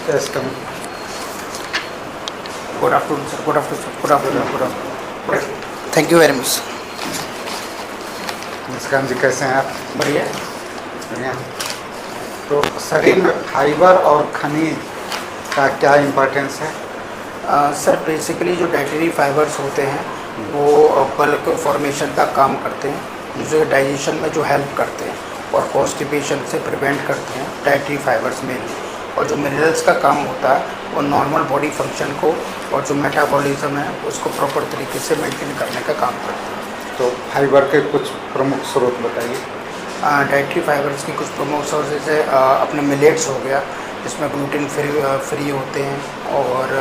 Yes, come. Good afternoon, sir. Good afternoon, sir. Good afternoon. Good afternoon. Thank you very much. मुस्कान जी कैसे हैं आप? बढ़िया। बढ़िया। तो शरीर में फाइबर और खनिज का क्या इम्पोर्टेंस है? सर बेसिकली जो डाइटरी फाइबर्स होते हैं वो बल्क फॉर्मेशन का काम करते हैं, जो डाइजेशन में जो हेल्प करते हैं और कॉन्स्टिपेशन से प्रिवेंट करते हैं डाइटरी फाइबर्स में। और जो मिनरल्स का काम होता है वो नॉर्मल बॉडी फंक्शन को और जो मेटाबॉलिज्म है उसको प्रॉपर तरीके से मेंटेन करने का काम करते हैं। तो फाइबर के कुछ प्रमुख स्रोत बताइए। डाइटरी फाइबर्स की कुछ प्रमुख सोर्सेज है अपने मिलेट्स हो गया, जिसमें ग्लूटेन फ्री होते हैं और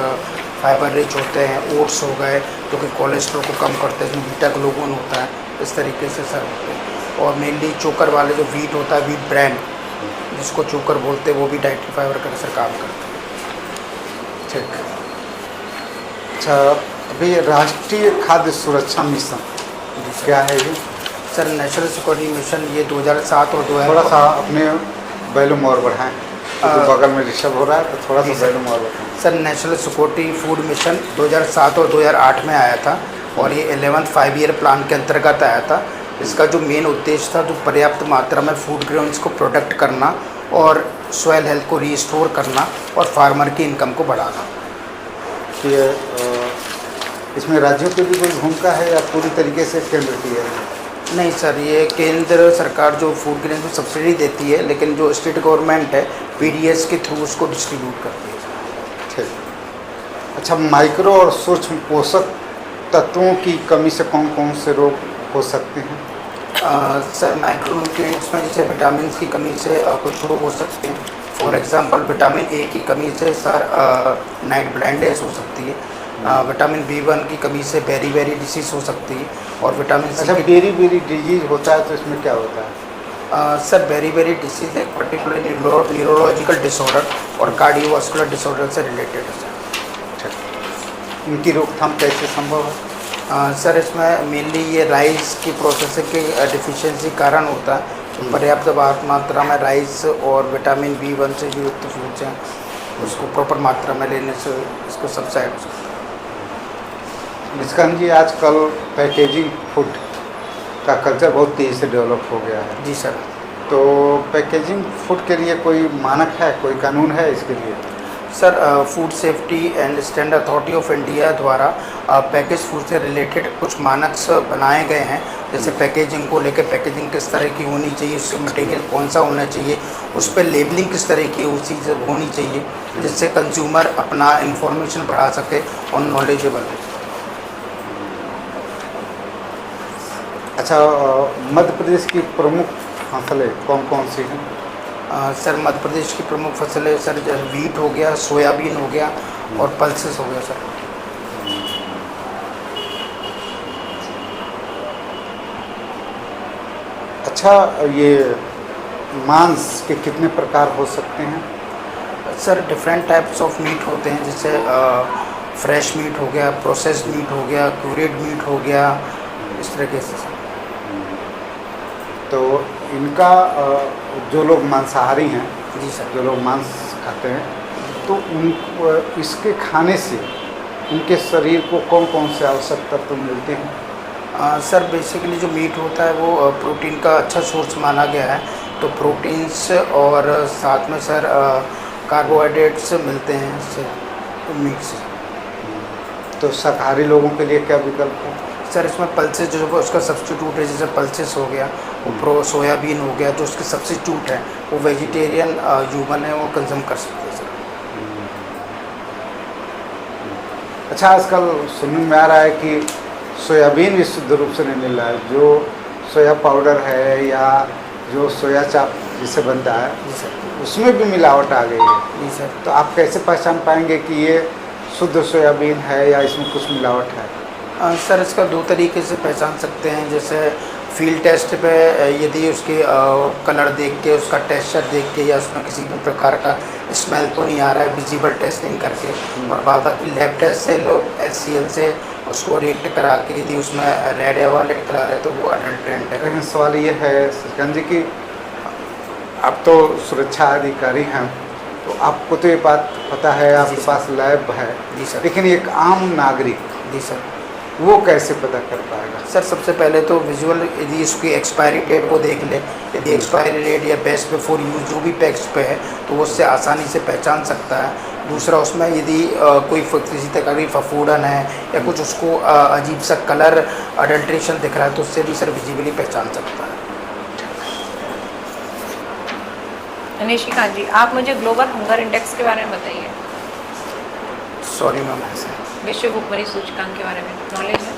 फाइबर रिच होते हैं। ओट्स हो गए जो कि कोलेस्ट्रॉल को कम करते हैं, इसमें बीटा ग्लूकोन होता है, इस तरीके से सर होते हैं। और मेनली चोकर वाले जो वीट होता है, वीट ब्रांड जिसको चोकर बोलते हैं, वो भी डाइटरी फाइबर का असर काम करते हैं। ठीक। अच्छा, अभी राष्ट्रीय खाद्य सुरक्षा मिशन क्या है ये? सर नेशनल सिक्योरिटी मिशन ये 2007 और 2000 थोड़ा सा अपने वैल्यूम और बढ़ाएं, तो बगल में डिस्टर्ब हो रहा है, तो थोड़ा सा वैल्यूम और बढ़ाएं। Sir national security food mission 2007 और 2008 में आया था और ये 11th 5 ईयर प्लान के अंतर्गत आया था। इसका जो मेन उद्देश्य था, जो पर्याप्त मात्रा में फूड ग्रेन्स को प्रोटेक्ट करना और सॉइल हेल्थ को रिस्टोर करना और फार्मर की इनकम को बढ़ाना। ये इसमें राज्यों की भी कोई भूमिका है या पूरी तरीके से केंद्र की है? नहीं सर, ये केंद्र सरकार जो फूड ग्रेन को सब्सिडी देती है, लेकिन जो स्टेट गवर्नमेंट है पीडीएस के थ्रू उसको डिस्ट्रीब्यूट करती है। ठीक। अच्छा, माइक्रो और सूक्ष्म पोषक तत्वों की कमी से कौन कौन से रोग हो सकते हैं? सर माइक्रोन्यूट्रिएंट्स में जैसे विटामिन की कमी से कुछ रोग हो सकते हैं। फॉर एग्जांपल विटामिन ए की कमी से सर नाइट ब्लाइंडनेस हो सकती है। विटामिन B1 की कमी से बेरी डिसीज हो सकती है। और विटामिन सी अच्छा, बेरी डिजीज होता है तो इसमें क्या होता है? सर बेरी डिसीज एक पर्टिकुलर न्यूरोलॉजिकल डिसऑर्डर और कार्डियोवास्कुलर डिसऑर्डर से रिलेटेड है सर। इनकी रोकथाम कैसे संभव है? सर इसमें मेनली ये राइस की प्रोसेसिंग के डिफिशिएंसी कारण होता है। तो पर्याप्त मात्रा में राइस और विटामिन B1 से जो युक्त फूड्स हैं उसको प्रॉपर मात्रा में लेने से इसको सबसाइड हो सकता है। मुस्कान जी, आजकल पैकेजिंग फूड का कल्चर बहुत तेज़ी से डेवलप हो गया है। जी सर। तो पैकेजिंग फूड के लिए कोई मानक है, कोई कानून है इसके लिए? Sir food safety and standard authority of India द्वारा पैकेज फूड से रिलेटेड कुछ मानक बनाए गए हैं। जैसे पैकेजिंग को लेकर पैकेजिंग किस तरह की होनी चाहिए, उसका मटेरियल कौन सा होना चाहिए, उस पर लेबलिंग किस तरह की उसी से होनी चाहिए, जिससे कंज्यूमर अपना इंफॉर्मेशन बढ़ा सके और नॉलेजेबल हो। अच्छा, मध्य प्रदेश की प्रमुख फसलें कौन कौन सी हैं? सर मध्य प्रदेश की प्रमुख फसलें सर वीट हो गया, सोयाबीन हो गया और पल्सेस हो गया सर। अच्छा, ये मांस के कितने प्रकार हो सकते हैं? Sir different types of meat होते हैं, जैसे फ्रेश मीट हो गया, प्रोसेस्ड मीट हो गया, क्यूरेड मीट हो गया, इस तरीके से सर। तो इनका जो लोग मांसाहारी हैं, जी सर, जो लोग मांस खाते हैं, तो उन इसके खाने से उनके शरीर को कौन कौन से आवश्यक तत्व मिलते हैं? सर बेसिकली जो मीट होता है वो प्रोटीन का अच्छा सोर्स माना गया है। तो प्रोटीन्स और साथ में सर कार्बोहाइड्रेट्स मिलते हैं इससे, मीट से। तो शाकाहारी लोगों के लिए क्या विकल्प है? सर इसमें पल्सेस जो उसका सब्स्टिट्यूट है, जैसे पल्सेस हो गया, वो सोयाबीन हो गया, जो उसके सब्स्टिट्यूट है वो वेजिटेरियन ह्यूमन है वो कंज्यूम कर सकते हैं सर। अच्छा, आजकल सुनने में आ रहा है कि सोयाबीन भी शुद्ध रूप से नहीं मिल रहा है। जो सोया पाउडर है या जो सोया चाप जिसे बनता है, जी सर। उसमें भी मिलावट आ गई है। जी सर। तो आप कैसे पहचान पाएंगे कि ये शुद्ध सोयाबीन है या इसमें कुछ मिलावट है? सर इसका दो तरीके से पहचान सकते हैं। जैसे फील्ड टेस्ट पे यदि उसके कलर देख के, उसका टेक्सचर देख के, या उसमें किसी भी प्रकार का स्मेल तो नहीं आ रहा है, विजिबल टेस्टिंग करके, और बाकी लैब टेस्ट से लोग HCl से उसको रिएक्ट करा के यदि उसमें रेड या वायलेट कलर है तो वो अडल्ट्रेंट है। लेकिन सवाल ये है सरकन जी कि आप तो सुरक्षा अधिकारी हैं, तो आपको तो ये बात पता है, आपके सर। पास लैब है, जी सर। लेकिन एक आम नागरिक जी सर। वो कैसे पता कर पाएगा? सर सबसे पहले तो विजुअल यदि इसकी एक्सपायरी डेट को देख ले, यदि एक्सपायरी डेट या बेस्ट बिफोर यूज जो भी पैक्स पे है तो वो उससे आसानी से पहचान सकता है। दूसरा उसमें यदि कोई किसी तरह की फफूंदन है या कुछ उसको अजीब सा कलर अडल्ट्रेशन दिख रहा है तो उससे भी सर विजिबली पहचान सकता है। निशिकांत जी, आप मुझे ग्लोबल हंगर इंडेक्स के बारे में बताइए। सॉरी मैम, ऐसे विश्व भूखमरी सूचकांक के बारे में नॉलेज है?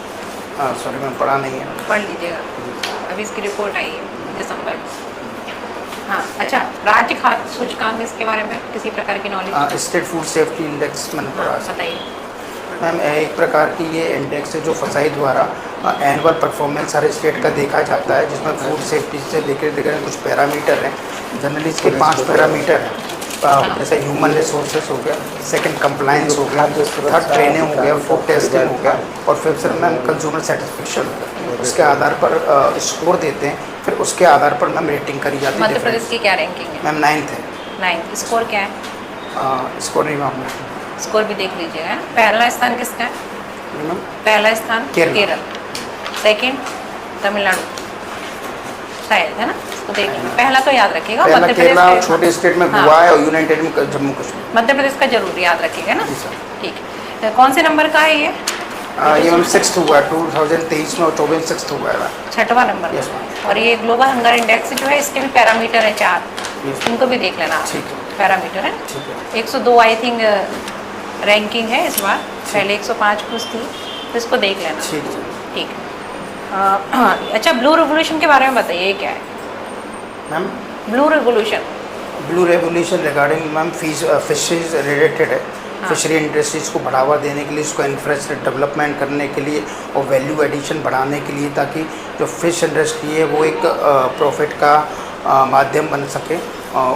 सॉरी मैम, पढ़ा नहीं है। पढ़ लीजिएगा, अभी इसकी रिपोर्ट आई है दिसंबर में। हाँ, अच्छा, राज्य खाद्य सूचकांक इसके बारे में किसी प्रकार की knowledge? State food safety index मैंने पढ़ा। बताइए। मैम एक प्रकार की ये इंडेक्स है जो फसाई द्वारा एनुअल परफॉर्मेंस हर स्टेट का देखा जाता है, जिसमें फूड सेफ्टी से लेकर कुछ पैरामीटर हैं। जनरली इसके 5 पैरामीटर हैं, जैसे ह्यूमन रिसोर्सेज हो गया, सेकंड कंप्लायंस हो गया, थर्ड ट्रेनिंग हो गया, फोर्थ टेस्टिंग हो गया और फिफ्थ मैम कंज्यूमर सेटिस्फेक्शन हो गया। उसके आधार पर स्कोर देते हैं, फिर उसके आधार पर मैम रेटिंग करी जाती है। मध्य प्रदेश की क्या रैंकिंग है? मैम 9th है। 9 स्कोर क्या है? स्कोर नहीं मैम। स्कोर भी देख लीजिएगा। पहला स्थान किसका है? मैम पहला स्थान केरल। सेकंड तमिलनाडु शायद, है ना? इसको देख लेना। पहला तो याद रखिएगा, पहला मध्य प्रदेश केरला, का। छोटे स्टेट में हाँ। गोवा है और यूनाइटेड में जम्मू कश्मीर। मध्य प्रदेश का जरूर याद रखिएगा ना। जी सर। ठीक है, तो कौन से नंबर का है ये? ये मैम 6th हुआ है 2023 में और 24 6th हुआ है। 6वां नंबर। Yes, ma'am. और ये ग्लोबल हंगर इंडेक्स जो है इसके भी पैरामीटर है 4, Yes. इनको भी देख लेना आप। ठीक है। पैरामीटर है ठीक है। 102 आई थिंक रैंकिंग है इस बार, पहले 105 कुछ थी, तो इसको देख लेना। ठीक है। ठीक है। अच्छा, ब्लू रेवोल्यूशन के बारे में बताइए, ये क्या है? Ma'am blue revolution blue revolution regarding ma'am fishes related है। हाँ। फिशरी इंडस्ट्रीज को बढ़ावा देने के लिए, इसको इंफ्रास्ट्रक्चर डेवलपमेंट करने के लिए और वैल्यू एडिशन बढ़ाने के लिए, ताकि जो फिश इंडस्ट्री है वो एक प्रॉफिट का माध्यम बन सके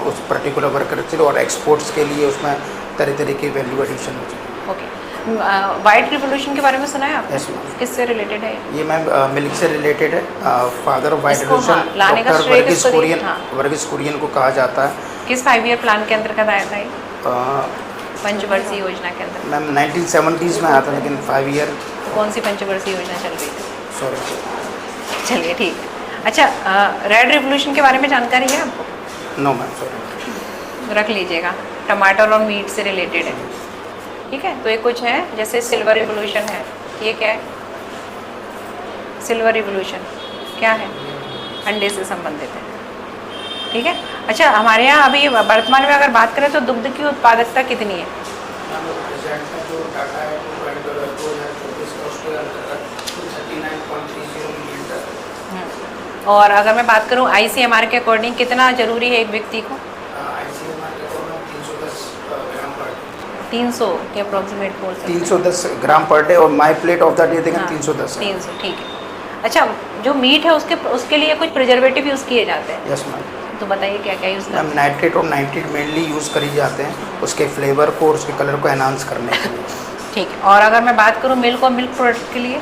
उस पर्टिकुलर वर्कर से, और एक्सपोर्ट्स के लिए उसमें तरह तरह की वैल्यू एडिशन हो सके। ओके। वाइट रिवोल्यूशन के बारे में सुना है आपने? Yes, ma'am. किससे रिलेटेड है? ये मैम मिल्क से रिलेटेड है। फादर ऑफ वाइट इसको, हाँ, रिवोल्यूशन लाने का डॉक्टर श्रेय वर्गीस किसको दिया? कुरियन, हाँ। वर्गीस कुरियन को कहा जाता है। किस 5 ईयर प्लान के अंतर्गत आया था ये? अ, पंचवर्षीय योजना के अंतर्गत। मैम 1970s में आया था, लेकिन 5 ईयर कौन सी पंचवर्षीय योजना चल रही थी? सॉरी। चलिए, ठीक है। अच्छा, रेड रिवोल्यूशन के बारे में जानकारी है आपको? No ma'am, sorry. रख लीजिएगा, टमाटर और मीट से रिलेटेड है। ठीक है, तो ये कुछ है, जैसे सिल्वर रिवोल्यूशन है, ये क्या है? सिल्वर रिवोल्यूशन क्या है? अंडे से संबंधित है। ठीक है। अच्छा, हमारे यहाँ अभी वर्तमान में अगर बात करें तो दुग्ध की उत्पादकता कितनी है? और अगर मैं बात करूँ ICMR के अकॉर्डिंग कितना जरूरी है एक व्यक्ति को? 300 के अप्रोक्सीमेट बोल सकते हैं। 310 ग्राम पर डे, और my plate of the day देखें 310 है। 300, ठीक है। अच्छा, जो मीट है उसके लिए कुछ प्रिजर्वेटिव यूज़ किए जाते हैं, यस मैम। तो बताइए क्या क्या यूज़ करते मैम नाइट्रेट और नाइट्रेट मेनली यूज़ करी जाते हैं उसके फ्लेवर को और उसके कलर को एनहांस करने के लिए। हैं? ठीक है। और अगर मैं बात करूँ मिल्क और मिल्क प्रोडक्ट के लिए?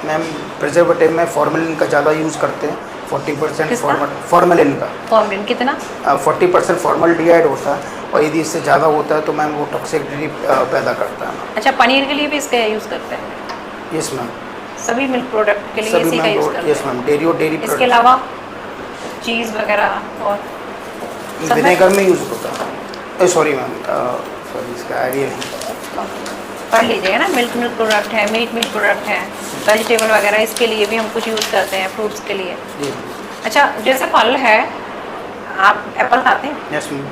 मैम प्रिजर्वेटिव में फॉर्मेलिन का ज़्यादा यूज़ करते हैं, 40% किसका? फॉर्मेलिन का। फॉर्मेलिन कितना? 40% फॉर्मल्डिहाइड होता है, और यदि इससे ज़्यादा होता है तो मैम वो टॉक्सिसिटी पैदा करता है। अच्छा, पनीर के लिए भी इसका यूज़ करते हैं? Yes ma'am. सभी मिल्क प्रोडक्ट के लिए सभी इसी का यूज़ करते यस मैम, डेयरी और डेयरी हैं? इसके अलावा चीज़ वगैरह और सब में? विनेगर में यूज़ होता है। सॉरी मैम, सॉरी, इसका आइडिया नहीं। पढ़ लीजिएगा ना। मिल्क प्रोडक्ट है, मीट प्रोडक्ट है, वेजिटेबल वगैरह, इसके लिए भी हम कुछ यूज़ करते हैं, फ्रूट्स के लिए। जी। अच्छा, जैसे फल है, आप एप्पल खाते हैं? Yes ma'am.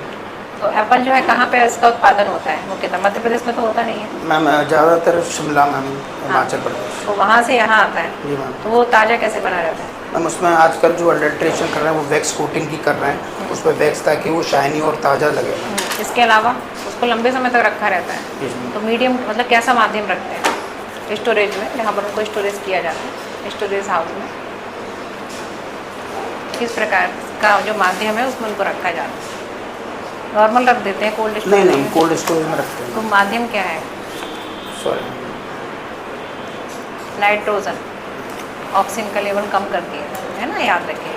तो एप्पल जो है कहाँ पे इसका उत्पादन होता है मुख्यतः? मध्य प्रदेश में तो होता नहीं है। मैम ज़्यादातर शिमला मैम, हिमाचल प्रदेश। तो वहाँ से यहाँ आता है, जी मैम। तो वो ताज़ा कैसे बना रहता है? मैम उसमें आजकल जो अडल्ट्रेशन कर रहे हैं वो वैक्स कोटिंग की कर रहे हैं, उस पर वैक्स, ताकि वो शाइनी और ताज़ा लगे। इसके अलावा उसको लंबे समय तक रखा रहता है, जी मैम। तो मीडियम मतलब कैसा माध्यम रखते हैं? स्टोरेज में, जहाँ पर उनको स्टोरेज किया जाता है, स्टोरेज हाउस में किस प्रकार का जो माध्यम है उसमें उनको रखा जाता है? नॉर्मल रख देते हैं, कोल्ड स्टोरेज? नहीं, कोल्ड स्टोरेज में रखते तो हैं। माध्यम क्या है? सॉरी। नाइट्रोजन, ऑक्सीजन का लेवल कम कर दिया है ना, याद रखिए।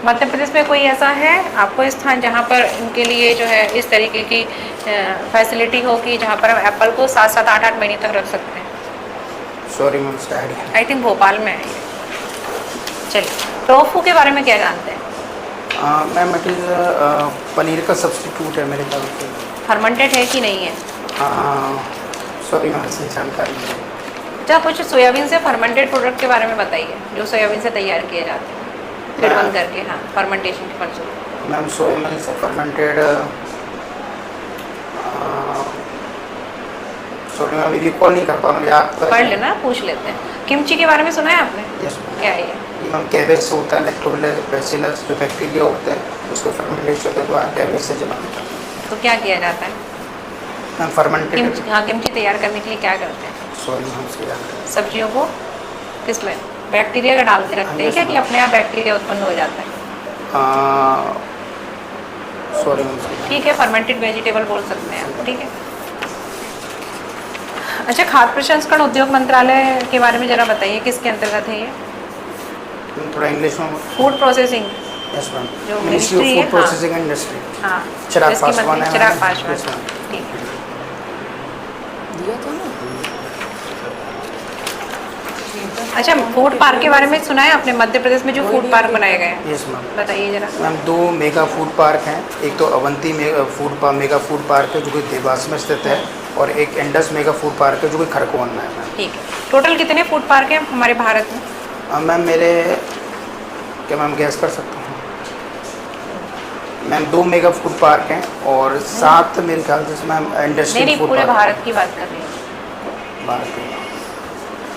मध्य प्रदेश में कोई ऐसा है आपको स्थान जहाँ पर इनके लिए जो है इस तरीके की फैसिलिटी हो कि जहाँ पर हम एप्पल को 7-7 8-8 महीने तक रख सकते हैं? सॉरी मैम, उसका आइडिया। आई थिंक भोपाल में है ये। चलिए, टोफू के बारे में क्या जानते हैं? मैम इट इज़ पनीर का सब्स्टिट्यूट है मेरे ख्याल से। फर्मेंटेड है कि नहीं है? सॉरी मैम, इसकी जानकारी नहीं है। अच्छा, कुछ सोयाबीन से फर्मेंटेड प्रोडक्ट के बारे में बताइए जो सोयाबीन से तैयार किए जाते हैं फिर बंद करके। हाँ, फर्मेंटेशन के फंक्शन। मैम सोयाबीन से फर्मेंटेड, सॉरी मैं अभी रिकॉल नहीं कर पा रहा हूँ, याद पढ़ लेना, पूछ लेते हैं। किमची के बारे में सुना है आपने? यस क्या है ये? मैम कैबेज से होता है, लैक्टोबैसिलस जो बैक्टीरिया होते हैं उसको फर्मेंटेशन होता है तो कैबेज से जमाते हैं। तो क्या किया जाता है? मैम फर्मेंटेड, किमची, हाँ, किमची तैयार करने के लिए क्या करते हैं? सॉरी मैम उसकी जानकारी। सब्जियों को किसमें बैक्टीरिया का डाल के रखते हैं क्या कि अपने आप बैक्टीरिया उत्पन्न हो जाता है? सॉरी मैम उसकी। ठीक है, फर्मेंटेड वेजिटेबल बोल सकते हैं आप, ठीक है। अच्छा, खाद्य प्रसंस्करण उद्योग मंत्रालय के बारे में जरा बताइए, किसके अंतर्गत है ये? थोड़ा इंग्लिश में। फूड प्रोसेसिंग, यस मैम, जो मिनिस्ट्री मिनिस्ट्री ऑफ है, फूड प्रोसेसिंग इंडस्ट्री। हाँ, चिराग जिसकी पासवान मंत्री है। चिराग मैम। Paswan, yes ma'am. ठीक है। दिया था ना। अच्छा, फूड पार्क के बारे में सुना है आपने? मध्य प्रदेश में जो फूड पार्क बनाए गए हैं, यस मैम। बताइए जरा। मैम 2 मेगा फूड पार्क हैं। एक तो अवंती मेगा फूड पार्क है जो कि देवास में स्थित है, और एक इंडस मेगा फूड पार्क है जो कि खरगोन में है मैम। ठीक है, टोटल कितने फूड पार्क हैं हमारे भारत में? मैम मेरे, क्या मैम गैस कर सकता हूँ? मैम 2 मेगा फूड पार्क हैं और 7 मेरे ख्याल से मैम इंडस्ट्रियल नहीं, फूड पूरे पार्क। भारत की बात कर रही हूँ। भारत के।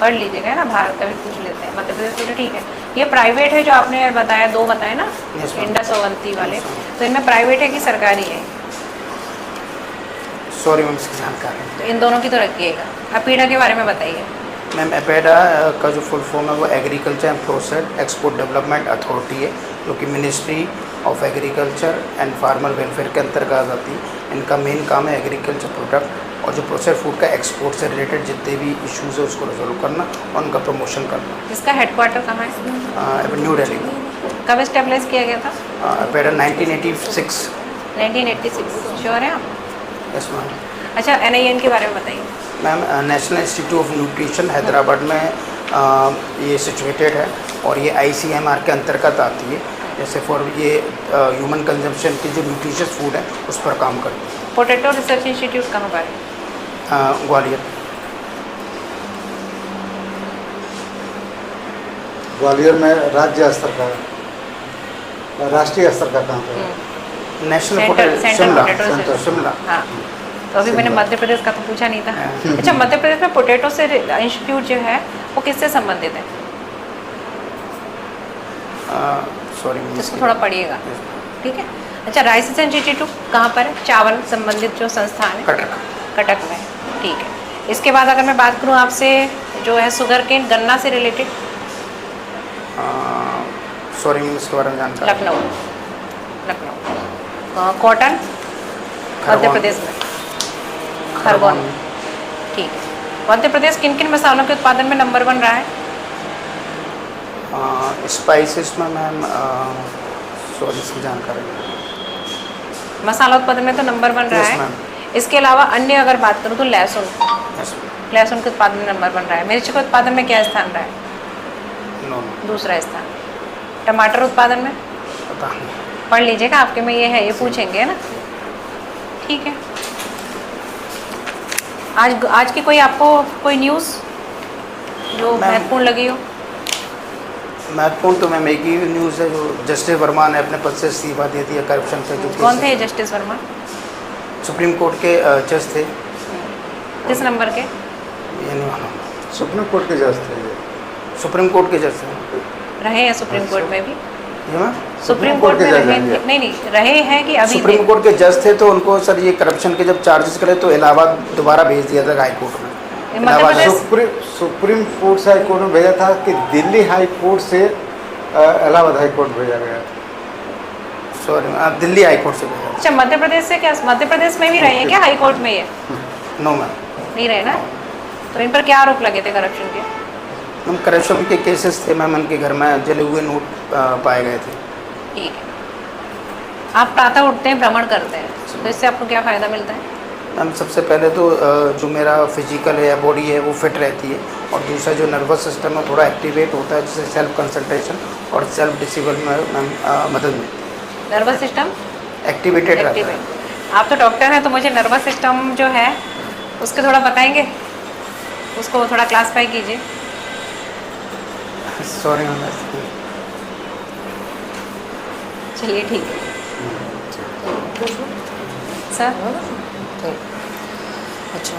पढ़ लीजिएगा ना, भारत का भी पूछ लेते हैं। मध्य प्रदेश पूरे, ठीक है। ये प्राइवेट है जो आपने बताया, 2 बताए ना, Yes, ma'am. इंडस अवंती वाले, Yes, ma'am. तो इनमें प्राइवेट है कि सरकारी है? सॉरी मैम इसकी जानकारी। तो इन दोनों की तो रखिएगा। अपीडा के बारे में बताइए। मैम एपेडा का जो फुल फॉर्म है वो agriculture and process export development authority है, जो कि ministry of agriculture and farmer welfare के अंतर्गत आती है। इनका मेन काम है एग्रीकल्चर प्रोडक्ट और जो प्रोसेस फूड का एक्सपोर्ट से रिलेटेड जितने भी इश्यूज़ है उसको रिजोल्व करना और उनका प्रमोशन करना। इसका हेडक्वार्टर कहाँ है? न्यू दिल्ली में। कब एस्टेब्लिश किया गया था? एपेडा 1986। 1986। श्योर है आप? Yes ma'am. अच्छा, NIN के बारे में बताइए। Ma'am national institute of nutrition Hyderabad में ये सिचुएटेड है और ये ICMR के अंतर्गत आती है। जैसे फॉर ये ह्यूमन कंजम्पशन की जो न्यूट्रिशियस फूड है उस पर काम करती है। पोटैटो रिसर्च इंस्टीट्यूट कहाँ पर है? ग्वालियर। ग्वालियर में राज्य स्तर का, राष्ट्रीय स्तर का कहाँ पर है? National centre Shimla. हाँ, तो अभी मैंने मध्य प्रदेश का तो पूछा नहीं था। अच्छा, मध्य प्रदेश में पोटैटो से इंस्टीट्यूट जो है वो किससे संबंधित है? सॉरी इसको थोड़ा पढ़िएगा, ठीक है। अच्छा, राइस इंस्टीट्यूट कहाँ पर है? चावल संबंधित जो संस्थान है कटक। कटक में, ठीक है। इसके बाद अगर मैं बात करूँ आपसे, जो है शुगर केन, गन्ना से रिलेटेड, सॉरी मैम इसके बारे में जानकारी। लखनऊ। कॉटन मध्य प्रदेश में, खरगोन, ठीक है। मध्य प्रदेश किन किन मसालों के उत्पादन में नंबर 1 रहा है? स्पाइसेस में मैम, सॉरी इसकी जानकारी। मसाला उत्पादन में तो नंबर 1 रहा Yes, है। ma'am. इसके अलावा अन्य अगर बात करूँ तो लहसुन, यस लहसुन के उत्पादन में नंबर 1 रहा है। मिर्च के उत्पादन में क्या स्थान रहा है? नो दूसरा स्थान। टमाटर उत्पादन में पता नहीं। पढ़ लीजिएगा, आपके में ये है, ये पूछेंगे ना, ठीक है। आज की कोई आपको कोई न्यूज़ जो Ma'am, महत्वपूर्ण लगी हो? महत्वपूर्ण तो मैम एक ही न्यूज़ है, जो जस्टिस वर्मा ने अपने पद से इस्तीफा दे दिया करप्शन से। जो कौन थे जस्टिस वर्मा? सुप्रीम कोर्ट के जज थे। किस नंबर के? ये नहीं मालूम। सुप्रीम कोर्ट के जज थे ये। सुप्रीम कोर्ट के जज थे रहे हैं सुप्रीम कोर्ट में भी? ये मैम सुप्रीम कोर्ट में रहे? नहीं, रहे हैं कि अभी? सुप्रीम कोर्ट के जज थे तो उनको सर ये करप्शन के जब चार्जेस करे तो इलाहाबाद दोबारा भेज दिया था हाई कोर्ट में। मध्य प्रदेश सुप्रीम कोर्ट से हाई कोर्ट में भेजा था कि दिल्ली हाई कोर्ट से इलाहाबाद हाई कोर्ट भेजा गया? सॉरी दिल्ली हाई कोर्ट से भेजा। अच्छा, मध्य प्रदेश से क्या, मध्य प्रदेश में भी रहे हैं क्या हाई कोर्ट में? ये नो मैम। नहीं रहे ना, तो इन पर क्या आरोप लगे थे करप्शन के? मैम करप्शन के केसेस थे मैम, उनके घर में जले हुए नोट पाए गए थे। ठीक है। आप प्रातः उठते हैं, भ्रमण करते हैं, तो इससे आपको क्या फ़ायदा मिलता है? मैम सबसे पहले तो जो मेरा फिजिकल है, बॉडी है, वो फिट रहती है, और दूसरा जो नर्वस सिस्टम है थोड़ा एक्टिवेट होता है, जिससे सेल्फ कंसंट्रेशन और सेल्फ डिसिप्लिन में मैम मदद मिलती है। नर्वस सिस्टम एक्टिवेटेड रहता है। एक्टिवेट। आप तो डॉक्टर हैं, तो मुझे नर्वस सिस्टम जो है उसके थोड़ा बताएंगे, उसको थोड़ा क्लासीफाई कीजिए। Sorry ma'am. चलिए ठीक है सर। ठीक। अच्छा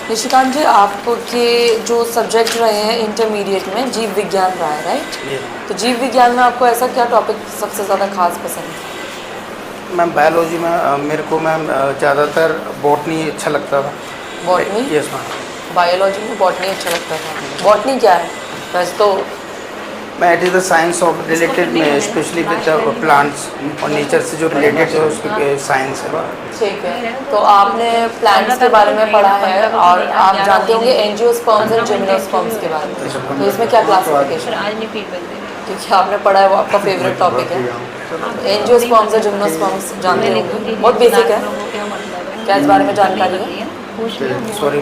निशिकांत जी, आपके जो सब्जेक्ट रहे हैं इंटरमीडिएट में जीव विज्ञान रहा है, राइट? तो जीव विज्ञान में आपको ऐसा क्या टॉपिक सबसे ज़्यादा खास पसंद है? मैम बायोलॉजी में मेरे को मैम ज़्यादातर बॉटनी अच्छा लगता था। बॉटनी? Yes ma'am. बायोलॉजी में बॉटनी अच्छा लगता था। बॉटनी क्या है वैसे तो? मैं it is the science of related में स्पेशली विद द प्लांट्स और नेचर से जो रिलेटेड है उसकी साइंस है। ठीक है, तो आपने प्लांट्स के बारे में पढ़ा है और आप जानते होंगे एंजियोस्पर्म्स और जिम्नोस्पर्म्स के बारे में, तो इसमें क्या क्लासिफिकेशन है? आज नहीं फीडबैक दे क्योंकि आपने पढ़ा है, वो आपका फेवरेट टॉपिक है। एंजियोस्पर्म्स और जिम्नोस्पर्म्स जानते होंगे, बहुत बेसिक है। क्या इस बारे में जानकारी है? सॉरी।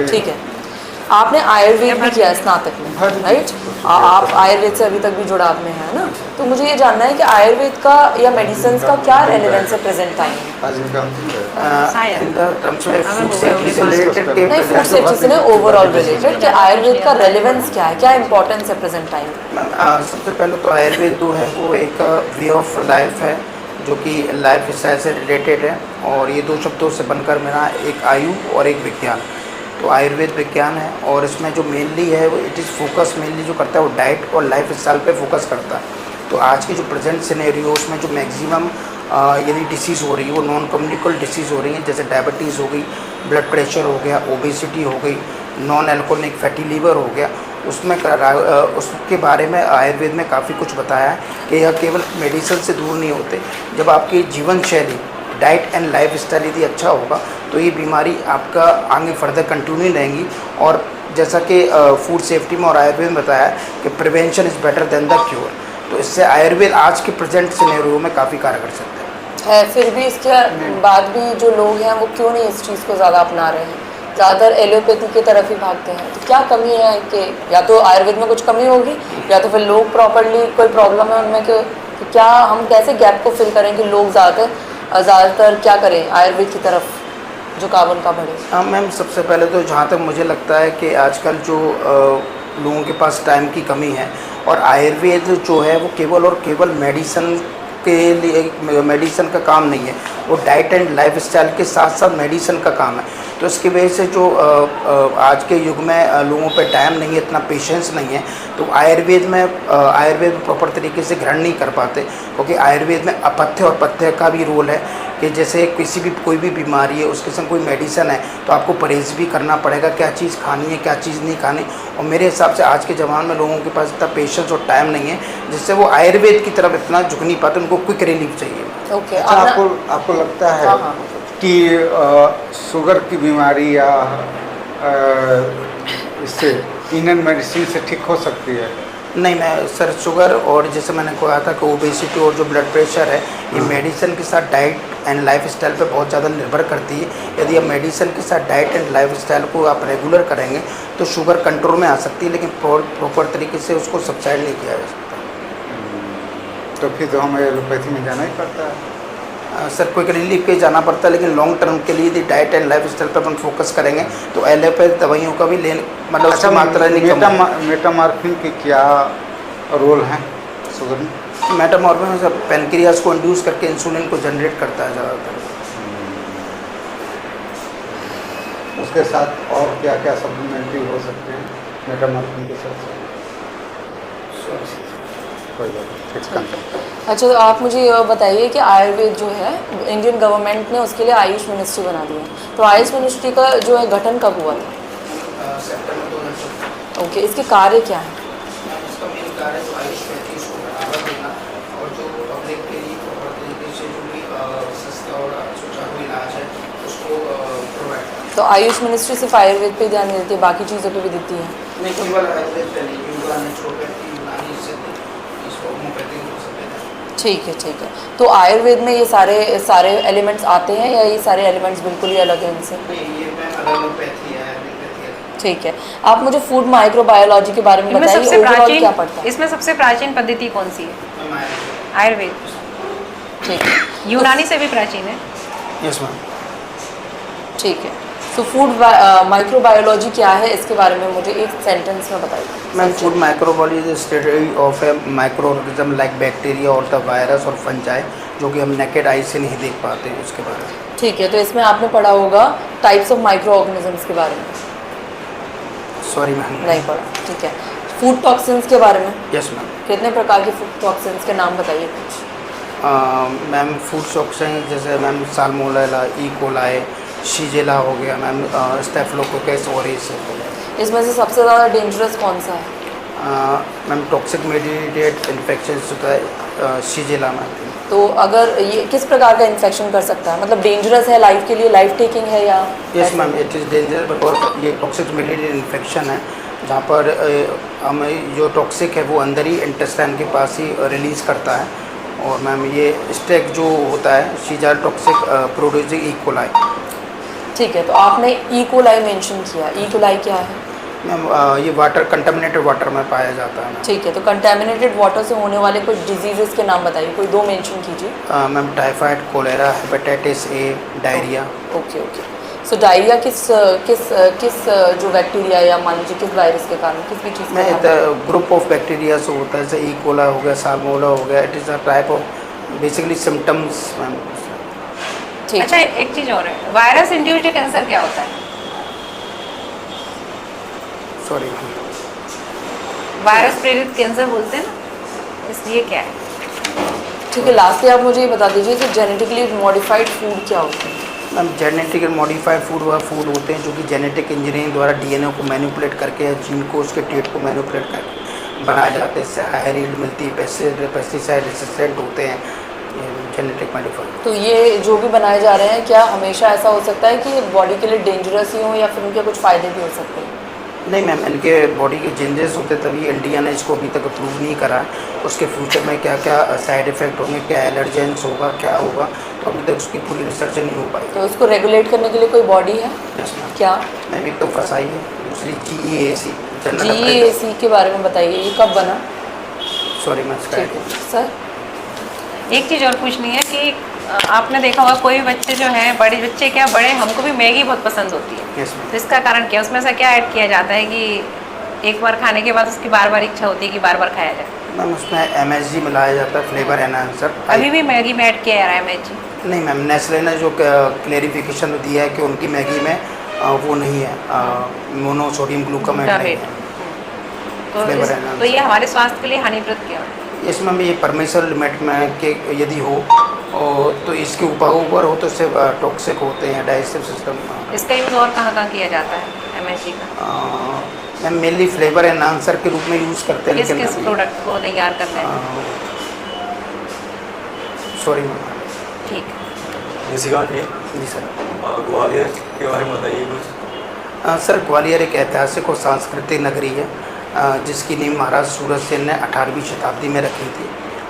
ठीक है। आपने आयुर्वेद भी किया है स्नातक में, राइट? आप आयुर्वेद से अभी तक भी जुड़ाव में है ना, तो मुझे ये जानना है कि आयुर्वेद का या मेडिसिन का क्या रेलेवेंस है प्रेजेंट टाइम में? नहीं, फूड सेफ्टी से नहीं, ओवरऑल रिलेटेड कि आयुर्वेद का रेलेवेंस क्या है, क्या इंपॉर्टेंस है प्रेजेंट टाइम में? सबसे पहले तो आयुर्वेद जो है वो एक वे ऑफ लाइफ है, जो कि लाइफ स्टाइल से रिलेटेड है, और ये दो शब्दों से बनकर मेरा एक आयु और एक विज्ञान। तो आयुर्वेद विज्ञान है, और इसमें जो मेनली है वो इट इज़ फोकस मेनली जो करता है वो डाइट और लाइफ स्टाइल पे फोकस करता है। तो आज की जो प्रेजेंट सिनेरियोस में जो मैक्सिमम यदि डिसीज़ हो रही है वो नॉन कम्युनिकेबल डिसीज़ हो रही है, जैसे डायबिटीज़ हो गई, ब्लड प्रेशर हो गया, ओबेसिटी हो गई, नॉन एल्कोहलिक फैटी लीवर हो गया, उसमें उसके बारे में आयुर्वेद में काफ़ी कुछ बताया है कि यह केवल मेडिसिन से दूर नहीं होते। जब आपकी जीवन शैली, डाइट एंड लाइफ स्टाइल यदि अच्छा होगा तो ये बीमारी आपका आगे फर्दर कंटिन्यू रहेंगी। और जैसा कि फूड सेफ्टी में और आयुर्वेद में बताया है कि prevention is better than the cure, तो इससे आयुर्वेद आज के प्रेजेंट सिनेरियो में काफ़ी कार्य कर सकते हैं। फिर भी इसके बाद भी जो लोग हैं वो क्यों नहीं इस चीज़ को ज़्यादा अपना रहे हैं, ज़्यादातर एलोपैथी की तरफ ही भागते हैं? तो क्या कमी है कि या तो आयुर्वेद में कुछ कमी होगी, या तो फिर लोग प्रॉपरली कोई प्रॉब्लम है उनमें कि क्या हम कैसे गैप को फिल करें कि लोग ज़्यादातर क्या करें, आयुर्वेद की तरफ झुकाव उनका बढ़े? हाँ मैम, सबसे पहले तो जहाँ तक मुझे लगता है कि आजकल जो लोगों के पास टाइम की कमी है, और आयुर्वेद जो है वो केवल और केवल मेडिसिन के लिए, मेडिसिन का काम नहीं है, वो डाइट एंड लाइफ स्टाइल के साथ साथ मेडिसिन का काम है। तो इसकी वजह से जो आज के युग में लोगों पे टाइम नहीं है, इतना पेशेंस नहीं है, तो आयुर्वेद में प्रॉपर तरीके से ग्रहण नहीं कर पाते, क्योंकि आयुर्वेद में अपथ्य और पथ्य का भी रोल है कि जैसे कोई भी बीमारी है उसके संग कोई मेडिसिन है तो आपको परहेज़ भी करना पड़ेगा, क्या चीज़ खानी है क्या चीज़ नहीं खानी। और मेरे हिसाब से आज के ज़माने में लोगों के पास इतना पेशेंस और टाइम नहीं है, जिससे वो आयुर्वेद की तरफ इतना झुक नहीं पाते, उनको क्विक रिलीफ चाहिए। ओके। अच्छा, आपको लगता है हाँ। कि शुगर की बीमारी या इससे इंडियन मेडिसिन से ठीक हो सकती है? नहीं मैं सर, शुगर और जैसे मैंने कहा था कि ओबेसिटी और जो ब्लड प्रेशर है ये मेडिसिन के साथ डाइट एंड लाइफ स्टाइल पर बहुत ज़्यादा निर्भर करती है। यदि आप मेडिसिन के साथ डाइट एंड लाइफ स्टाइल को आप रेगुलर करेंगे तो शुगर कंट्रोल में आ सकती है, लेकिन प्रॉपर तरीके से उसको सबसाइड नहीं किया जा सकता। तो फिर तो हमें एलोपैथी में जाना ही पड़ता है। सर क्विक रिलीफ के जाना पड़ता है, लेकिन लॉन्ग टर्म के लिए यदि डाइट एंड लाइफ स्टाइल पर अपन फोकस करेंगे तो एलोपैथ दवाइयों का भी मतलब अच्छा, मात्रा नहीं कम। मेटामॉर्फिन की क्या रोल है शुगर में? मेटामॉर्फिन में सर पेनक्रियास को इंड्यूस करके इंसुलिन को जनरेट करता है ज़्यादातर। उसके साथ और क्या क्या सप्लीमेंट्री हो सकते हैं मेटामॉर्फिन के साथ? कोई बात नहीं। अच्छा, तो आप मुझे ये बताइए कि आयुर्वेद जो है इंडियन गवर्नमेंट ने उसके लिए आयुष मिनिस्ट्री बना दी है, तो आयुष मिनिस्ट्री का जो है गठन कब हुआ था? सितंबर 2014। ओके, इसके कार्य क्या है? इसका मेन कार्य जो आयुष है उसको बढ़ावा देना, और जो पब्लिक के लिए प्रॉपर तरीके से जो भी सस्ता और सुचारू इलाज है उसको प्रोवाइड करना। तो आयुष मिनिस्ट्री सिर्फ आयुर्वेद पे ध्यान देती है, बाकी चीज़ों पे भी देती है? नहीं, केवल आयुर्वेद पे नहीं, यूनानी, नेचुरोपैथी, यूनानी से होम्योपैथी हो सकते हैं। ठीक है, ठीक है। तो आयुर्वेद में ये सारे सारे एलिमेंट्स आते हैं या ये सारे एलिमेंट्स बिल्कुल ही अलग हैं इनसे? ये एलोपैथी है, एलोपैथी है। ठीक है। आप मुझे फूड माइक्रोबायोलॉजी के बारे में इनमें बताइए, सबसे ओवरऑल क्या पड़ता है? इसमें सबसे प्राचीन पद्धति कौन सी है? मैम आयुर्वेद। ठीक है, यूनानी से भी प्राचीन है। Yes ma'am. ठीक है। सो फूड माइक्रोबायोलॉजी क्या है, इसके बारे में मुझे एक सेंटेंस में बताइए। Ma'am food microbiology is the study of A micro organism like bacteria और द वायरस और फंजाई, जो कि हम नेकेड आई से नहीं देख पाते हैं, उसके बारे में। ठीक है, तो इसमें आपने पढ़ा होगा टाइप्स ऑफ माइक्रो ऑर्गेनिजम्स के बारे में? Sorry ma'am. नहीं पढ़ा, ठीक है। फूड टॉक्सिन्स के बारे में? Yes ma'am. कितने प्रकार के फूड टॉक्सिन्स के नाम बताइए। मैम फूड टॉक्सिन जैसे मैम साल्मोनेला, ई कोलाई, शीजेला हो गया मैम, स्टेफिलोकोकस ऑरिस। इसमें से सबसे ज़्यादा डेंजरस कौन सा है? मैम टॉक्सिक मेडिएटेड इन्फेक्शन होता है शीजेला मैम। तो अगर ये किस प्रकार का इन्फेक्शन कर सकता है, मतलब डेंजरस है लाइफ के लिए, लाइफ टेकिंग है या? Yes ma'am, it is danger because ये टॉक्सिक मेडिएटेड इन्फेक्शन है, जहाँ पर हमें जो टॉक्सिक है वो अंदर ही इंटेस्टाइन के पास ही रिलीज़ करता है। और मैम ये स्टेक जो होता है Sheeza toxic producing E coli. ठीक है, तो आपने ई कोलाई मेंशन किया, ई कोलाई क्या है? मैम ये वाटर कंटामिनेटेड वाटर में पाया जाता है। ठीक है, तो कंटेमिनेटेड वाटर से होने वाले कुछ डिजीजेस के नाम बताइए, कोई 2 मेंशन कीजिए। Ma'am typhoid, cholera, hepatitis A, diarrhoea. Okay okay. So diarrhoea किस किस किस जो बैक्टीरिया या मान लीजिए किस वायरस के कारण, किस भी चीज़ मैं के कारण? ग्रुप ऑफ बैक्टीरिया से होता है, जैसे ई कोला हो गया, साल्मोनेला हो गया। It is a type of basically symptoms ma'am. ठीक अच्छा, है। एक चीज और है, वायरस इंड्यूस्ड कैंसर क्या होता है? सॉरी। वायरस प्रेरित कैंसर बोलते हैं ना, इसलिए क्या है? ठीक है, लास्टली आप मुझे ये बता दीजिए कि जेनेटिकली मॉडिफाइड फूड क्या होता है? मैम जेनेटिक मॉडिफाइड फूड वह फूड होते हैं जो कि जेनेटिक इंजीनियरिंग द्वारा डीएनए को मैनिपुलेट करके या जीन को उसके ट्रेट को मैनिपुलेट करके बनाए जाते हैं। इससे हायर यील्ड मिलती है, पेस्टिसाइड रेसिस्टेंट होते हैं, जेनेटिक मॉडिफाइड। तो ये जो भी बनाए जा रहे हैं, क्या हमेशा ऐसा हो सकता है कि बॉडी के लिए डेंजरस ही हो या फिर उनके कुछ फ़ायदे भी हो सकते हैं? नहीं मैम, इनके बॉडी के चेंजेस होते तभी इंडिया ने इसको अभी तक अप्रूव नहीं करा है। उसके फ्यूचर में क्या क्या साइड इफ़ेक्ट होंगे, क्या एलर्जेंस होगा, क्या होगा, तो अभी तक उसकी पूरी रिसर्च नहीं हो पाई। तो उसको रेगुलेट करने के लिए कोई बॉडी है क्या? मैम एक तो फसाई है, दूसरी GEAC। GEAC के बारे में बताइए, ये कब बना? Sorry ma'am. ठीक है सर। एक चीज़ और पूछनी है कि आपने देखा होगा कोई बच्चे जो हैं, बड़े बच्चे क्या बड़े, हमको भी मैगी बहुत पसंद होती है। Yes ma'am. तो इसका कारण क्या, उसमें ऐसा क्या ऐड किया जाता है कि एक बार खाने के बाद उसकी बार बार इच्छा होती है कि बार बार खाया जाए? मैम उसमें MSG मिलाया जाता है, फ्लेवर एनहांसर। अभी भी मैगी में ऐड किया जा रहा है MSG? नहीं मैम, नेस्ले ने जो क्लेरिफिकेशन दिया है कि उनकी मैगी में वो नहीं है, मोनोसोडियम ग्लूकोमेट नहीं है। Flavor enhancer। तो ये हमारे स्वास्थ्य के लिए हानिप्रद क्यों है? इसमें भी ये परमिशन लिमिट में के यदि हो और तो इसके ऊपर हो तो इससे टॉक्सिक होते हैं डाइजेस्टिव सिस्टम। इसका यूज़ और कहाँ किया जाता है MSG का? मैम मेनली फ्लेवर एनहांसर के रूप में यूज़ करते हैं। किस किस प्रोडक्ट को तैयार करते हैं? Sorry ma'am. ठीक है। निशिकांत जी, जी सर। ग्वालियर के बारे में बताइए कुछ। सर ग्वालियर एक ऐतिहासिक और सांस्कृतिक नगरी है, जिसकी नींव महाराज सूरज सेन ने 18वीं शताब्दी में रखी थी।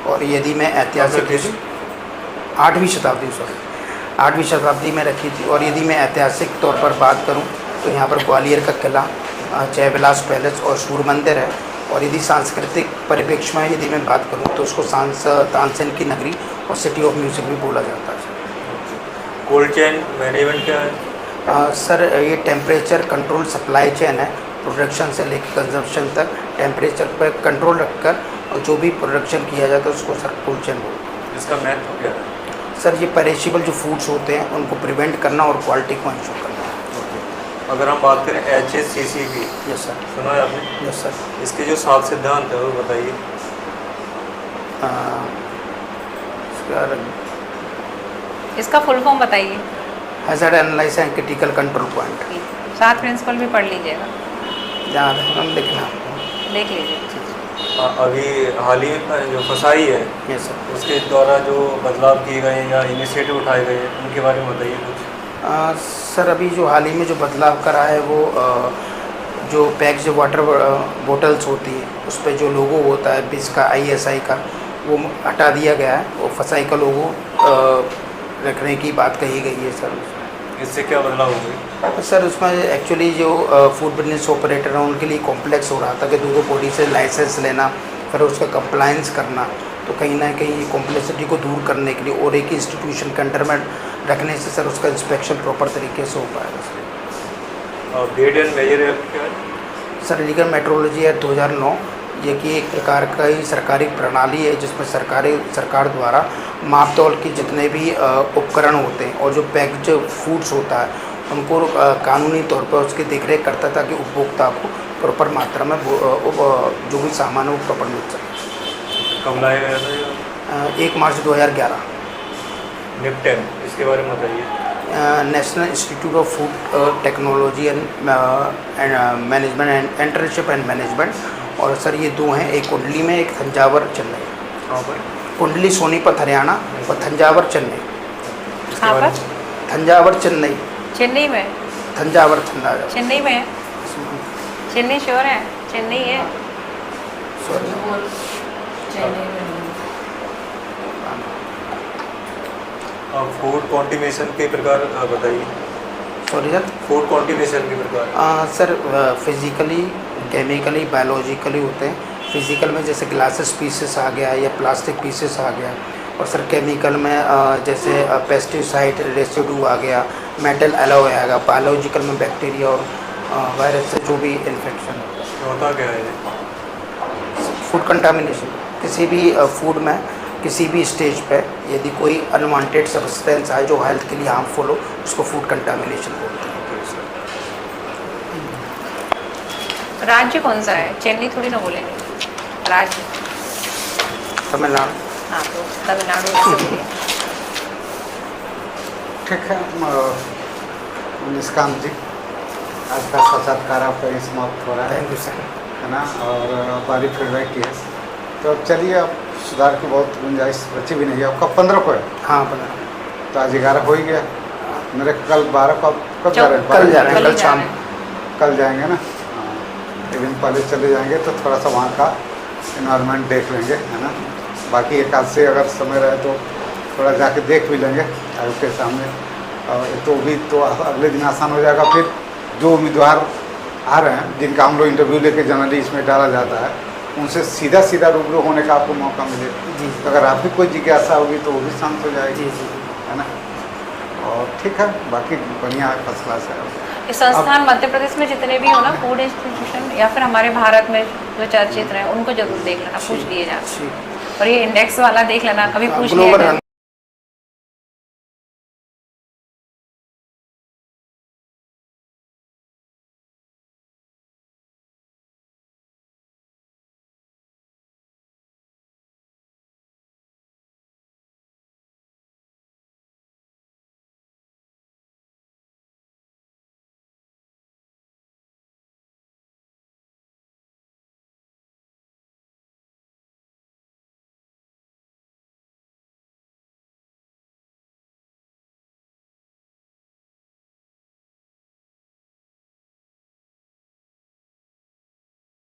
और यदि मैं ऐतिहासिक 8वीं शताब्दी 8वीं शताब्दी में रखी थी। और यदि मैं ऐतिहासिक तौर पर बात करूं तो यहाँ पर ग्वालियर का किला, जयविलास पैलेस और सूर्य मंदिर है। और यदि सांस्कृतिक परिप्रेक्ष्य में यदि मैं बात करूं तो उसको तानसेन की नगरी और सिटी ऑफ म्यूजिक भी बोला जाता है। कोल्ड चेन मैनेजमेंट क्या है? सर ये टेम्परेचर कंट्रोल सप्लाई चेन है, प्रोडक्शन से लेकर कंजम्पशन तक टेम्परेचर पर कंट्रोल रखकर और जो भी प्रोडक्शन किया जाता है उसको सर कोल्ड चेन बोलते हैं। इसका महत्व क्या है? सर ये पेरिशेबल जो फूड्स होते हैं उनको प्रिवेंट करना और क्वालिटी को इंश्योर करना। अगर हम बात करें HACCP की, यस सर। सुना है आपने? Yes sir. इसके जो 7 सिद्धांत है वो बताइए। इसका फुल फॉर्म बताइए। Hazard analysis and critical control point. 7 principle भी पढ़ लीजिएगा, ध्यान हम लिखना। देख लीजिए। अभी हाल ही में जो फसाई है यस सर। उसके द्वारा जो बदलाव किए गए हैं या इनिशिएटिव उठाए गए हैं उनके बारे में बताइए कुछ। सर अभी जो हाल ही में जो बदलाव करा है वो जो पैक्स जो वाटर बोटल्स होती है उस पर जो लोगो होता है इसका ISI का, वो हटा दिया गया है, वो फसाई का लोगो रखने की बात कही गई है सर। इससे क्या बदलाव होंगे? सर उसमें एक्चुअली जो फूड बिजनेस ऑपरेटर हैं उनके लिए कॉम्प्लेक्स हो रहा था कि दूध बॉडी से लाइसेंस लेना, फिर उसका कंप्लायंस करना, तो कहीं ना कहीं कॉम्प्लेक्सिटी को दूर करने के लिए और एक ही इंस्टीट्यूशन के अंडर में रखने से सर उसका इंस्पेक्शन प्रॉपर तरीके से हो पाएगा। और वेट एंड मेजर एक्ट क्या है? सर लीगल मेट्रोलॉजी एक्ट 2009 ये कि एक प्रकार का ही सरकारी प्रणाली है जिसमें सरकार द्वारा माप-तौल के जितने भी उपकरण होते हैं और जो पैक्ड फूड्स होता है उनको कानूनी तौर पर उसकी देखरेख करता है ताकि उपभोक्ता को प्रॉपर मात्रा में जो भी सामान है वो प्रॉपर मिल सके। कब लाया गया था ये? 1 मार्च 2011। निपटेन, इसके बारे में बताइए। National institute of food technology and management and entrepreneurship and management, और सर ये 2 हैं, एक कुंडली में, एक तंजावर चेन्नई। कहाँ पर? कुंडली सोनीपत हरियाणा और तंजावर चेन्नई। कहाँ पर? तंजावर चेन्नई। चेन्नई में? तंजावर चेन्नई में है? चेन्नई श्योर है? चेन्नई है? फूड कॉन्टिनेशन के प्रकार बताइए। Sorry sir. फूड कॉन्टिनेशन के प्रकार? सर फिज़िकली, केमिकली, बायोलॉजिकली होते हैं। फिज़िकल में जैसे ग्लासेस पीसेस आ गया या प्लास्टिक पीसेस आ गया, और सर केमिकल में जैसे पेस्टिसाइड रेसिड्यू आ गया, मेटल एलॉय आ गया। बायोलॉजिकल में बैक्टीरिया और वायरस से जो भी इन्फेक्शन होता क्या है? फूड कंटामिनेशन किसी भी फूड में किसी भी स्टेज पे यदि कोई अनवांटेड सब्सटेंस आए जो हेल्थ के लिए हार्मफुल हो उसको फूड कंटामिनेशन बोलते हैं। राज्य कौन सा है? चेन्नई थोड़ी ना बोलेंगे, राज्य तमिलनाडु। हाँ तो तमिलनाडु से बोलिए। ठीक है निष्कांत जी, आज का साक्षात्कार आपका ही समाप्त हो रहा है, थैंक यू सर। है ना, और हमारी फीडबैक की है। तो अब चलिए, अब सुधार की बहुत गुंजाइश बची भी नहीं है। आपका 15 को है? हाँ 15। तो आज 11 हो ही गया। मेरे कल 12 को कब जा रहे हैं? कल जा रहे हैं, कल शाम। कल जाएंगे ना, हाँ, एक दिन पहले चले जाएंगे तो थोड़ा सा वहाँ का इन्वायरमेंट देख लेंगे, है ना। बाकी एक आध से अगर समय रहे तो थोड़ा जाके देख भी लेंगे आपके सामने, और तो भी तो अगले दिन आसान हो जाएगा। फिर जो उम्मीदवार आ रहे हैं जिनका हम लोग इंटरव्यू लेके जनरली इसमें डाला जाता है, उनसे सीधा रूबरू होने का आपको मौका मिलेगा। जी। अगर आपकी कोई जिज्ञासा होगी तो वो भी शांत हो जाएगी, जी। है ना। और ठीक है, बाकी बढ़िया है, फर्स्ट क्लास है। ये संस्थान मध्य प्रदेश में जितने भी हो ना फूड इंस्टीट्यूशन या फिर हमारे भारत में जो चर्चित रहे उनको जरूर देख लेना, पूछ लिए जाना। और ये इंडेक्स वाला देख लेना, कभी पूछ लिया ग्लोबल जाए।